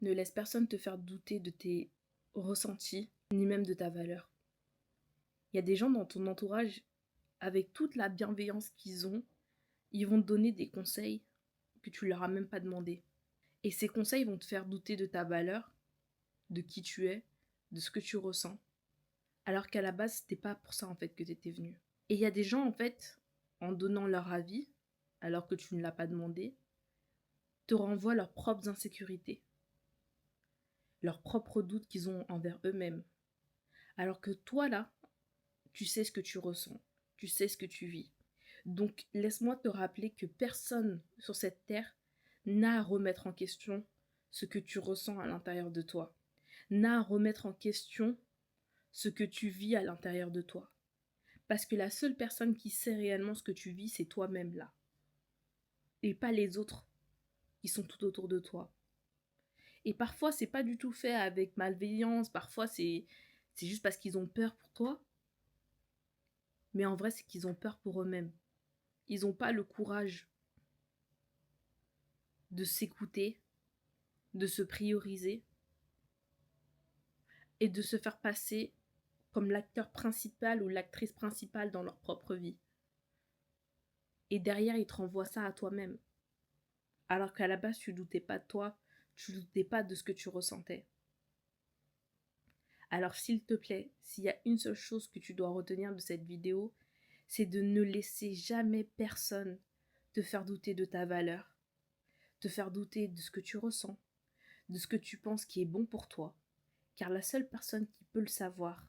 Ne laisse personne te faire douter de tes ressentis, ni même de ta valeur. Il y a des gens dans ton entourage, avec toute la bienveillance qu'ils ont, ils vont te donner des conseils que tu leur as même pas demandé. Et ces conseils vont te faire douter de ta valeur, de qui tu es, de ce que tu ressens. Alors qu'à la base, c'était pas pour ça en fait que tu étais venu. Et il y a des gens en fait, en donnant leur avis, alors que tu ne l'as pas demandé, te renvoient leurs propres insécurités, leurs propres doutes qu'ils ont envers eux-mêmes. Alors que toi là, tu sais ce que tu ressens, tu sais ce que tu vis. Donc laisse-moi te rappeler que personne sur cette terre n'a à remettre en question ce que tu ressens à l'intérieur de toi, n'a à remettre en question ce que tu vis à l'intérieur de toi. Parce que la seule personne qui sait réellement ce que tu vis, c'est toi-même là. Et pas les autres qui sont tout autour de toi. Et parfois, c'est pas du tout fait avec malveillance, parfois c'est juste parce qu'ils ont peur pour toi. Mais en vrai, c'est qu'ils ont peur pour eux-mêmes. Ils n'ont pas le courage de s'écouter, de se prioriser et de se faire passer comme l'acteur principal ou l'actrice principale dans leur propre vie. Et derrière, ils te renvoient ça à toi-même. Alors qu'à la base, tu doutais pas de toi, tu doutais pas de ce que tu ressentais. Alors s'il te plaît, s'il y a une seule chose que tu dois retenir de cette vidéo, c'est de ne laisser jamais personne te faire douter de ta valeur, te faire douter de ce que tu ressens, de ce que tu penses qui est bon pour toi. Car la seule personne qui peut le savoir,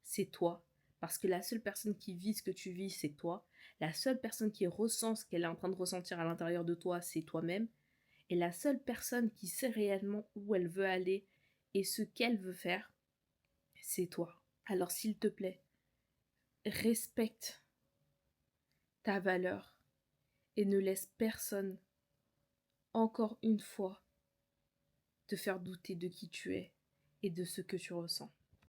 c'est toi. Parce que la seule personne qui vit ce que tu vis, c'est toi. La seule personne qui ressent ce qu'elle est en train de ressentir à l'intérieur de toi, c'est toi-même. Et la seule personne qui sait réellement où elle veut aller et ce qu'elle veut faire, c'est toi. Alors s'il te plaît, respecte ta valeur et ne laisse personne, encore une fois, te faire douter de qui tu es et de ce que tu ressens.